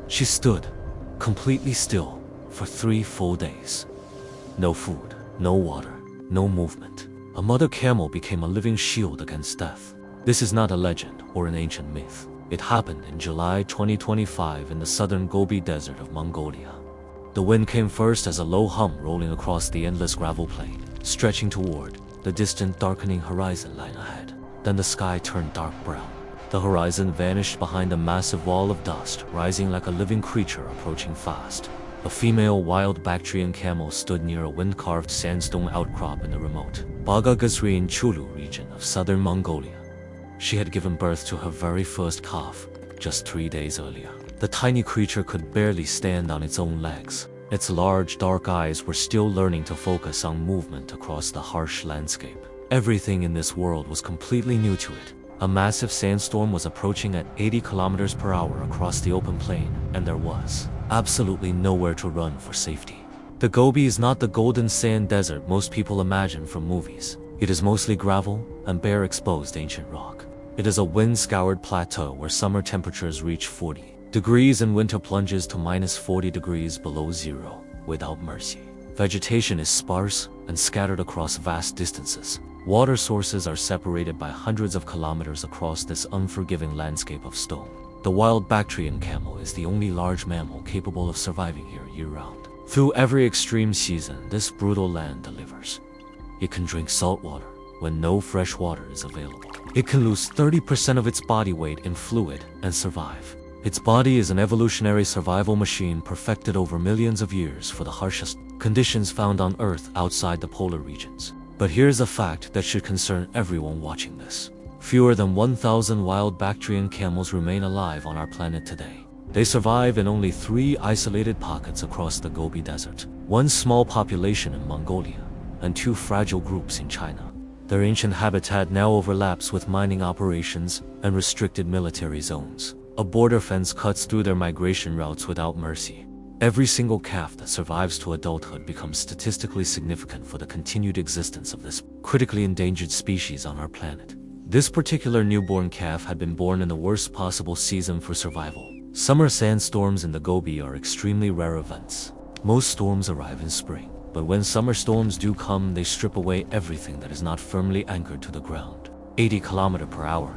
She stood, completely still, for 3 full days. No food, no water, no movement. A mother camel became a living shield against death. This is not a legend or an ancient myth. It happened in July 2025 in the southern Gobi Desert of Mongolia. The wind came first as a low hum rolling across the endless gravel plain, stretching toward the distant darkening horizon line ahead. Then the sky turned dark brown. The horizon vanished behind a massive wall of dust, rising like a living creature approaching fast. A female wild Bactrian camel stood near a wind-carved sandstone outcrop in the remote Bactrian Chulu region of southern Mongolia. She had given birth to her very first calf just 3 days earlier. The tiny creature could barely stand on its own legs. Its large, dark eyes were still learning to focus on movement across the harsh landscape. Everything in this world was completely new to it. A massive sandstorm was approaching at 80 kilometers per hour across the open plain, and there was absolutely nowhere to run for safety. The Gobi is not the golden sand desert most people imagine from movies. It is mostly gravel and bare exposed ancient rock. It is a wind-scoured plateau where summer temperatures reach 40 degrees and winter plunges to minus 40 degrees below zero, without mercy. Vegetation is sparse and scattered across vast distances. Water sources are separated by hundreds of kilometers across this unforgiving landscape of stone. The wild Bactrian camel is the only large mammal capable of surviving here year-round. Through every extreme season, this brutal land delivers. It can drink salt water when no fresh water is available. It can lose 30% of its body weight in fluid and survive. Its body is an evolutionary survival machine perfected over millions of years for the harshest conditions found on Earth outside the polar regions. But here's a fact that should concern everyone watching this. Fewer than 1,000 wild Bactrian camels remain alive on our planet today. They survive in only 3 isolated pockets across the Gobi Desert, 1 small population in Mongolia, and 2 fragile groups in China. Their ancient habitat now overlaps with mining operations and restricted military zones. A border fence cuts through their migration routes without mercy. Every single calf that survives to adulthood becomes statistically significant for the continued existence of this critically endangered species on our planet. This particular newborn calf had been born in the worst possible season for survival. Summer sandstorms in the Gobi are extremely rare events. Most storms arrive in spring, but when summer storms do come, they strip away everything that is not firmly anchored to the ground. 80 km per hour.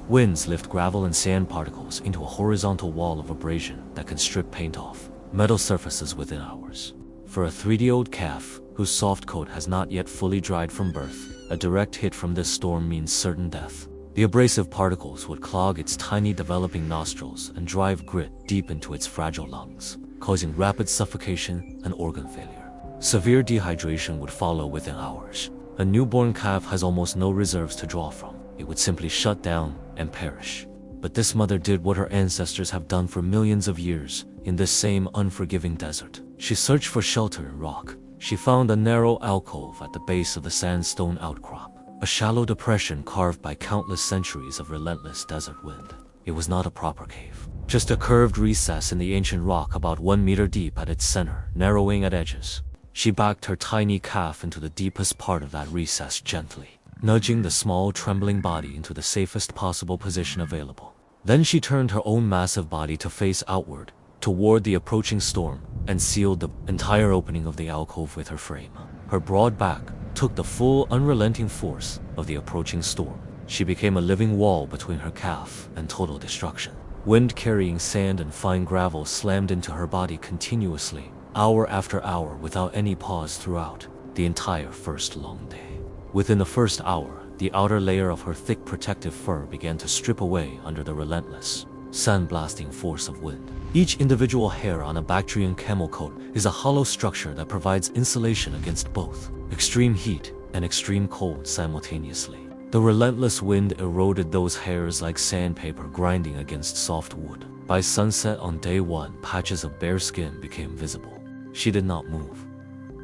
Winds lift gravel and sand particles into a horizontal wall of abrasion that can strip paint off metal surfaces within hours. For a 3-day-old calf, whose soft coat has not yet fully dried from birth, a direct hit from this storm means certain death. The abrasive particles would clog its tiny developing nostrils and drive grit deep into its fragile lungs, causing rapid suffocation and organ failure. Severe dehydration would follow within hours. A newborn calf has almost no reserves to draw from. It would simply shut down and perish. But this mother did what her ancestors have done for millions of years in this same unforgiving desert. She searched for shelter in rock. She found a narrow alcove at the base of the sandstone outcrop, a shallow depression carved by countless centuries of relentless desert wind. It was not a proper cave, just a curved recess in the ancient rock about 1 meter deep at its center, narrowing at edges. She backed her tiny calf into the deepest part of that recess gently, nudging the small, trembling body into the safest possible position available. Then she turned her own massive body to face outward, toward the approaching storm, and sealed the entire opening of the alcove with her frame. Her broad back took the full, unrelenting force of the approaching storm. She became a living wall between her calf and total destruction. Wind carrying sand and fine gravel slammed into her body continuously, hour after hour, without any pause throughout the entire first long day. Within the first hour, the outer layer of her thick protective fur began to strip away under the relentless, sandblasting force of wind. Each individual hair on a Bactrian camel coat is a hollow structure that provides insulation against both extreme heat and extreme cold simultaneously. The relentless wind eroded those hairs like sandpaper grinding against soft wood. By sunset on day 1, patches of bare skin became visible. She did not move,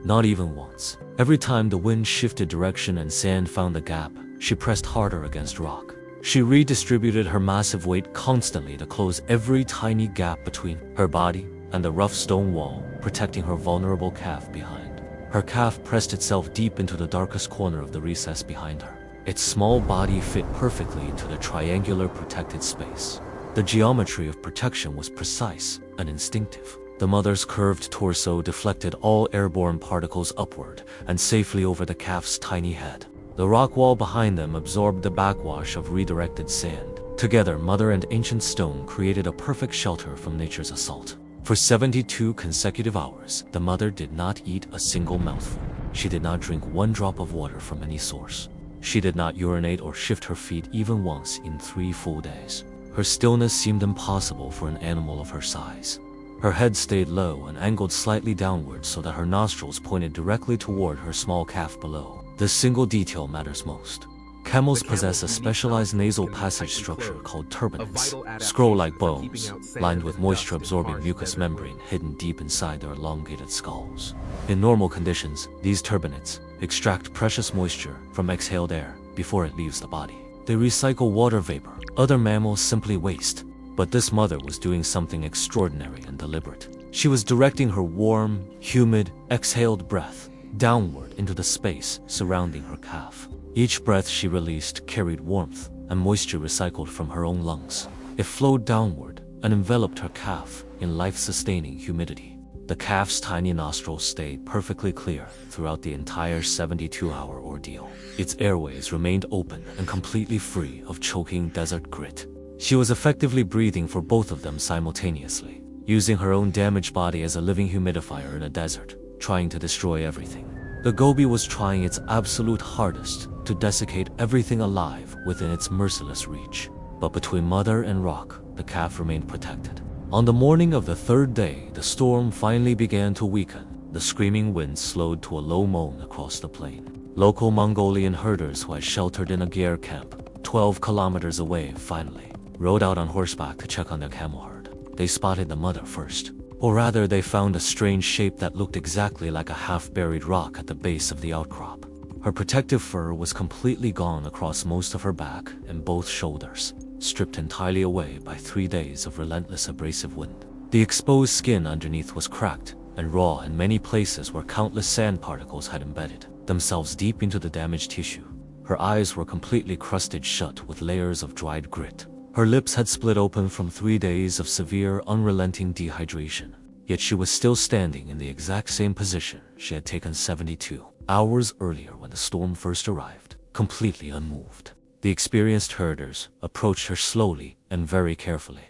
not even once. Every time the wind shifted direction and sand found a gap, she pressed harder against rock. She redistributed her massive weight constantly to close every tiny gap between her body and the rough stone wall, protecting her vulnerable calf behind. Her calf pressed itself deep into the darkest corner of the recess behind her. Its small body fit perfectly into the triangular protected space. The geometry of protection was precise and instinctive. The mother's curved torso deflected all airborne particles upward and safely over the calf's tiny head. The rock wall behind them absorbed the backwash of redirected sand. Together, mother and ancient stone created a perfect shelter from nature's assault. For 72 consecutive hours, the mother did not eat a single mouthful. She did not drink one drop of water from any source. She did not urinate or shift her feet even once in 3 full days. Her stillness seemed impossible for an animal of her size. Her head stayed low and angled slightly downward so that her nostrils pointed directly toward her small calf below. This single detail matters most. Camels possess a specialized nasal passage structure called turbinates, scroll-like bones, lined with moisture-absorbing mucous membrane hidden deep inside their elongated skulls. In normal conditions, these turbinates extract precious moisture from exhaled air before it leaves the body. They recycle water vapor. Other mammals simply waste. But this mother was doing something extraordinary and deliberate. She was directing her warm, humid, exhaled breath downward into the space surrounding her calf. Each breath she released carried warmth and moisture recycled from her own lungs. It flowed downward and enveloped her calf in life-sustaining humidity. The calf's tiny nostrils stayed perfectly clear throughout the entire 72-hour ordeal. Its airways remained open and completely free of choking desert grit. She was effectively breathing for both of them simultaneously, using her own damaged body as a living humidifier in a desert, trying to destroy everything. The Gobi was trying its absolute hardest to desiccate everything alive within its merciless reach. But between mother and rock, the calf remained protected. On the morning of the 3rd day, the storm finally began to weaken. The screaming wind slowed to a low moan across the plain. Local Mongolian herders who had sheltered in a gear camp 12 kilometers away finally rode out on horseback to check on their camel herd. They spotted the mother first. Or rather, they found a strange shape that looked exactly like a half-buried rock at the base of the outcrop. Her protective fur was completely gone across most of her back and both shoulders, stripped entirely away by 3 days of relentless abrasive wind. The exposed skin underneath was cracked and raw in many places where countless sand particles had embedded themselves deep into the damaged tissue. Her eyes were completely crusted shut with layers of dried grit. Her lips had split open from 3 days of severe, unrelenting dehydration. Yet she was still standing in the exact same position she had taken 72 hours earlier when the storm first arrived, completely unmoved. The experienced herders approached her slowly and very carefully.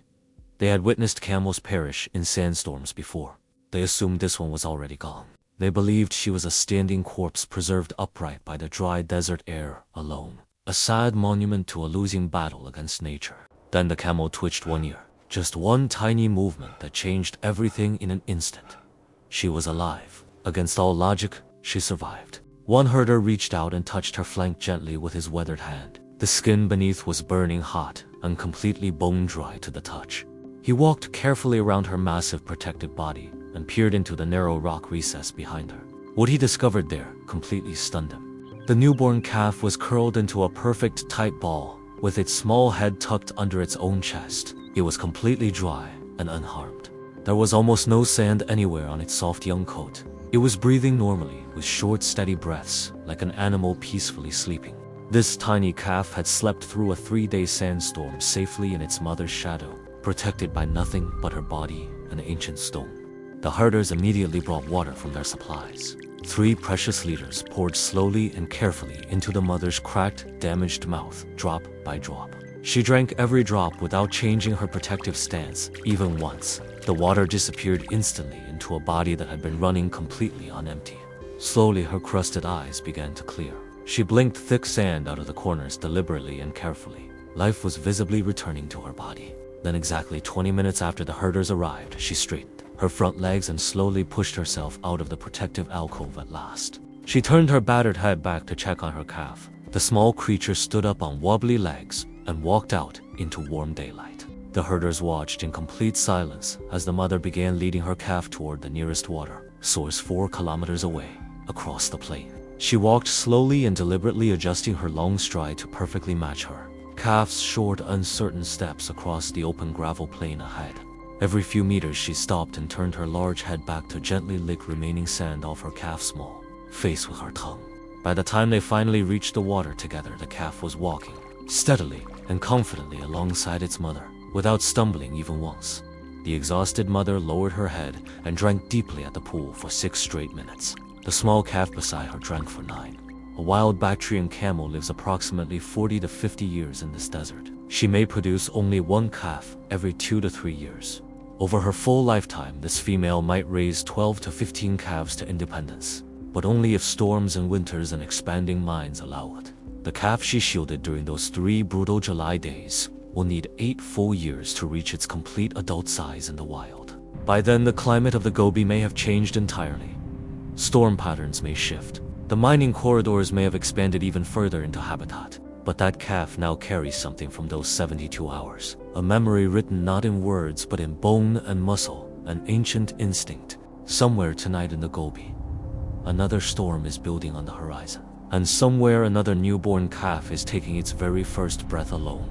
They had witnessed camels perish in sandstorms before. They assumed this one was already gone. They believed she was a standing corpse preserved upright by the dry desert air alone, a sad monument to a losing battle against nature. Then the camel twitched one ear. Just one tiny movement that changed everything in an instant. She was alive. Against all logic, she survived. One herder reached out and touched her flank gently with his weathered hand. The skin beneath was burning hot and completely bone-dry to the touch. He walked carefully around her massive protective body and peered into the narrow rock recess behind her. What he discovered there completely stunned him. The newborn calf was curled into a perfect tight ball, with its small head tucked under its own chest. It was completely dry and unharmed. There was almost no sand anywhere on its soft young coat. It was breathing normally, with short, steady breaths, like an animal peacefully sleeping. This tiny calf had slept through a 3-day sandstorm safely in its mother's shadow, protected by nothing but her body and ancient stone. The herders immediately brought water from their supplies. 3 precious liters poured slowly and carefully into the mother's cracked, damaged mouth, drop by drop. She drank every drop without changing her protective stance, even once. The water disappeared instantly into a body that had been running completely on empty. Slowly, her crusted eyes began to clear. She blinked thick sand out of the corners deliberately and carefully. Life was visibly returning to her body. Then exactly 20 minutes after the herders arrived, she straightened her front legs and slowly pushed herself out of the protective alcove at last. She turned her battered head back to check on her calf. The small creature stood up on wobbly legs and walked out into warm daylight. The herders watched in complete silence as the mother began leading her calf toward the nearest water source 4 kilometers away, across the plain. She walked slowly and deliberately, adjusting her long stride to perfectly match her calf's short, uncertain steps across the open gravel plain ahead. Every few meters she stopped and turned her large head back to gently lick remaining sand off her calf's small face with her tongue. By the time they finally reached the water together, the calf was walking steadily and confidently alongside its mother, without stumbling even once. The exhausted mother lowered her head and drank deeply at the pool for 6 straight minutes. The small calf beside her drank for 9. A wild Bactrian camel lives approximately 40 to 50 years in this desert. She may produce only 1 calf every 2 to 3 years. Over her full lifetime, this female might raise 12 to 15 calves to independence, but only if storms and winters and expanding mines allow it. The calf she shielded during those 3 brutal July days will need 8 full years to reach its complete adult size in the wild. By then, the climate of the Gobi may have changed entirely. Storm patterns may shift. The mining corridors may have expanded even further into habitat. But that calf now carries something from those 72 hours. A memory written not in words but in bone and muscle, an ancient instinct. Somewhere tonight in the Gobi, another storm is building on the horizon. And somewhere another newborn calf is taking its very first breath alone.